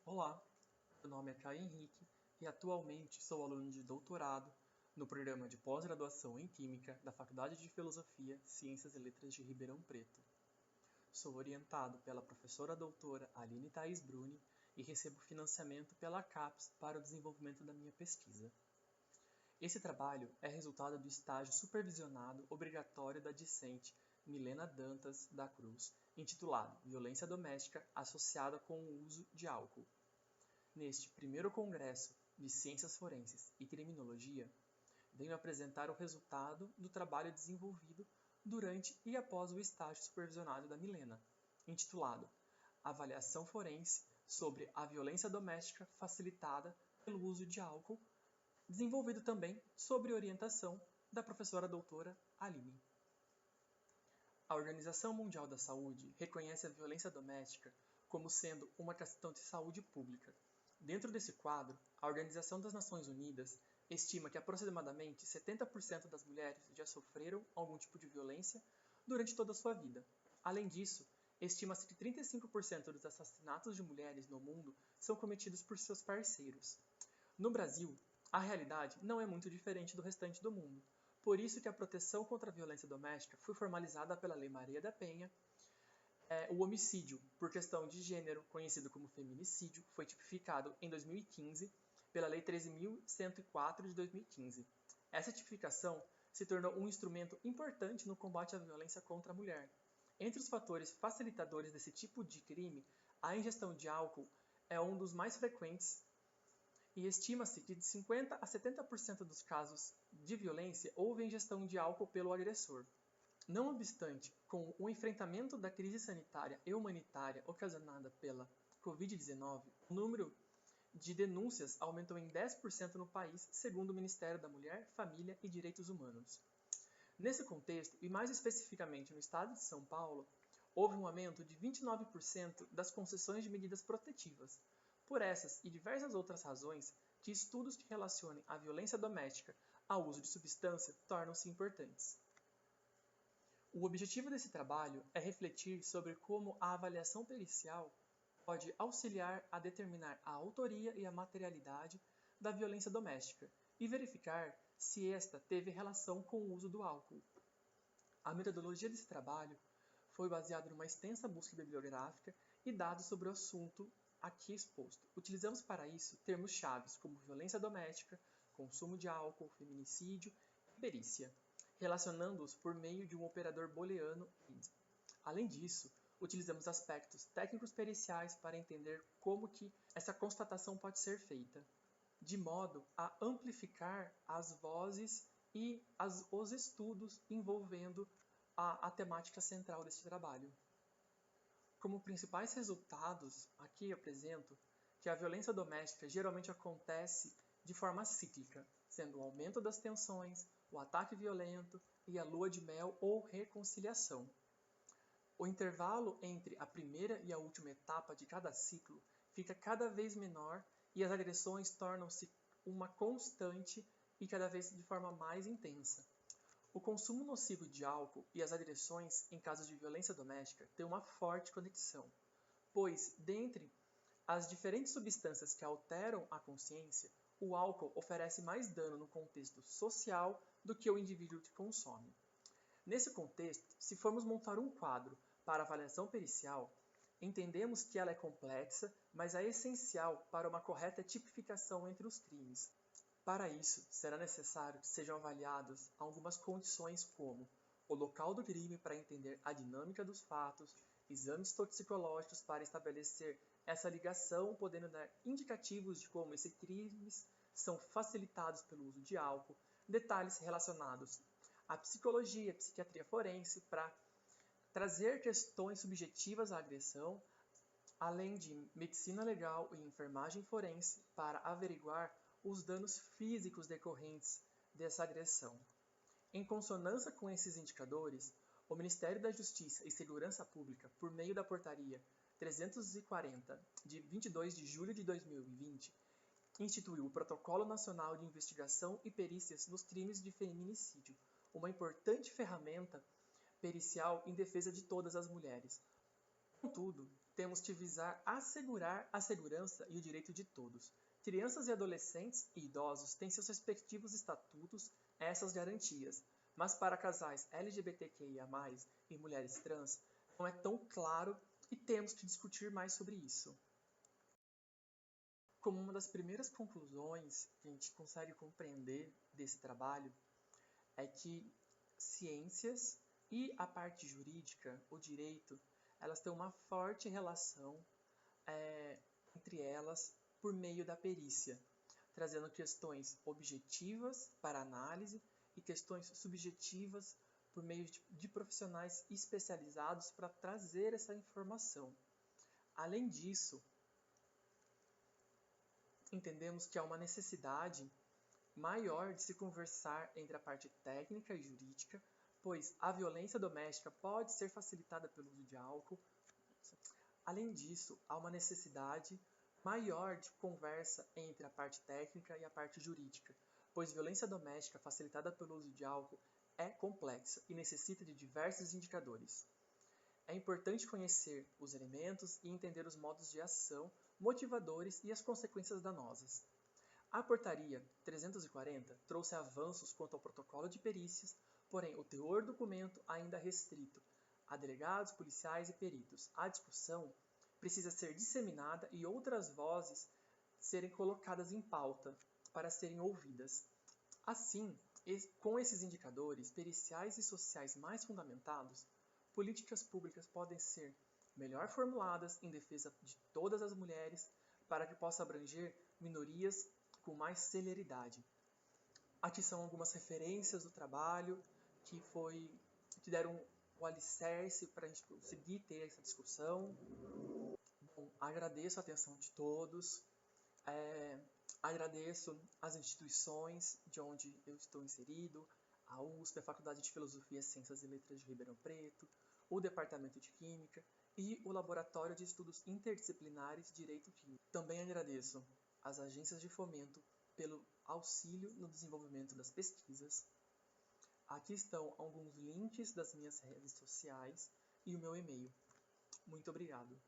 Olá, meu nome é Caio Henrique e atualmente sou aluno de doutorado no programa de pós-graduação em Química da Faculdade de Filosofia, Ciências e Letras de Ribeirão Preto. Sou orientado pela professora doutora Aline Thaís Bruni e recebo financiamento pela CAPES para o desenvolvimento da minha pesquisa. Esse trabalho é resultado do estágio supervisionado obrigatório da discente Milena Dantas da Cruz, intitulado Violência Doméstica associada com o uso de álcool. Neste primeiro congresso de Ciências Forenses e Criminologia, venho apresentar o resultado do trabalho desenvolvido durante e após o estágio supervisionado da Milena, intitulado Avaliação Forense sobre a Violência Doméstica Facilitada pelo Uso de Álcool, desenvolvido também sob orientação da professora doutora Aline. A Organização Mundial da Saúde reconhece a violência doméstica como sendo uma questão de saúde pública. Dentro desse quadro, a Organização das Nações Unidas estima que aproximadamente 70% das mulheres já sofreram algum tipo de violência durante toda a sua vida. Além disso, estima-se que 35% dos assassinatos de mulheres no mundo são cometidos por seus parceiros. No Brasil, a realidade não é muito diferente do restante do mundo. Por isso que a proteção contra a violência doméstica foi formalizada pela Lei Maria da Penha. O homicídio por questão de gênero, conhecido como feminicídio, foi tipificado em 2015 pela Lei 13.104 de 2015. Essa tipificação se tornou um instrumento importante no combate à violência contra a mulher. Entre os fatores facilitadores desse tipo de crime, a ingestão de álcool é um dos mais frequentes e estima-se que de 50% a 70% dos casos de violência houve ingestão de álcool pelo agressor. Não obstante, com o enfrentamento da crise sanitária e humanitária ocasionada pela Covid-19, o número de denúncias aumentou em 10% no país, segundo o Ministério da Mulher, Família e Direitos Humanos. Nesse contexto, e mais especificamente no estado de São Paulo, houve um aumento de 29% das concessões de medidas protetivas. Por essas e diversas outras razões, que estudos que relacionem a violência doméstica ao uso de substância tornam-se importantes. O objetivo desse trabalho é refletir sobre como a avaliação pericial pode auxiliar a determinar a autoria e a materialidade da violência doméstica e verificar se esta teve relação com o uso do álcool. A metodologia desse trabalho foi baseada numa extensa busca bibliográfica e dados sobre o assunto aqui exposto. Utilizamos para isso termos-chave como violência doméstica, consumo de álcool, feminicídio e perícia, relacionando-os por meio de um operador booleano id. Além disso, utilizamos aspectos técnicos periciais para entender como que essa constatação pode ser feita, de modo a amplificar as vozes e os estudos envolvendo a temática central deste trabalho. Como principais resultados, aqui apresento que a violência doméstica geralmente acontece de forma cíclica, sendo o aumento das tensões, o ataque violento e a lua de mel ou reconciliação. O intervalo entre a primeira e a última etapa de cada ciclo fica cada vez menor e as agressões tornam-se uma constante e cada vez de forma mais intensa. O consumo nocivo de álcool e as agressões em casos de violência doméstica têm uma forte conexão, pois, dentre as diferentes substâncias que alteram a consciência, o álcool oferece mais dano no contexto social do que o indivíduo que consome. Nesse contexto, se formos montar um quadro para avaliação pericial, entendemos que ela é complexa, mas é essencial para uma correta tipificação entre os crimes. Para isso, será necessário que sejam avaliadas algumas condições como o local do crime para entender a dinâmica dos fatos, exames toxicológicos para estabelecer essa ligação, podendo dar indicativos de como esses crimes são facilitados pelo uso de álcool, detalhes relacionados à psicologia e psiquiatria forense para trazer questões subjetivas à agressão, além de medicina legal e enfermagem forense para averiguar os danos físicos decorrentes dessa agressão. Em consonância com esses indicadores, o Ministério da Justiça e Segurança Pública, por meio da Portaria 340, de 22 de julho de 2020, instituiu o Protocolo Nacional de Investigação e Perícias nos Crimes de Feminicídio, uma importante ferramenta pericial em defesa de todas as mulheres. Contudo, temos que visar assegurar a segurança e o direito de todos. Crianças e adolescentes e idosos têm seus respectivos estatutos, essas garantias, mas para casais LGBTQIA+, e mulheres trans, não é tão claro e temos que discutir mais sobre isso. Como uma das primeiras conclusões que a gente consegue compreender desse trabalho é que ciências e a parte jurídica, o direito, elas têm uma forte relação entre elas por meio da perícia, trazendo questões objetivas para análise e questões subjetivas por meio de profissionais especializados para trazer essa informação. Além disso, entendemos que há uma necessidade maior de se conversar entre a parte técnica e jurídica, pois a violência doméstica pode ser facilitada pelo uso de álcool. Além disso, há uma necessidade maior de conversa entre a parte técnica e a parte jurídica, pois violência doméstica facilitada pelo uso de álcool é complexa e necessita de diversos indicadores. É importante conhecer os elementos e entender os modos de ação, motivadores e as consequências danosas. A Portaria 340 trouxe avanços quanto ao protocolo de perícias, porém o teor do documento ainda é restrito a delegados, policiais e peritos. A discussão precisa ser disseminada e outras vozes serem colocadas em pauta para serem ouvidas. Assim, com esses indicadores periciais e sociais mais fundamentados, políticas públicas podem ser melhor formuladas em defesa de todas as mulheres para que possa abranger minorias com mais celeridade. Aqui são algumas referências do trabalho que deram o alicerce para a gente conseguir ter essa discussão. Bom, agradeço a atenção de todos, agradeço as instituições de onde eu estou inserido, a USP, a Faculdade de Filosofia, Ciências e Letras de Ribeirão Preto, o Departamento de Química e o Laboratório de Estudos Interdisciplinares Direito Químico. Também agradeço às agências de fomento pelo auxílio no desenvolvimento das pesquisas. Aqui estão alguns links das minhas redes sociais e o meu e-mail. Muito obrigado.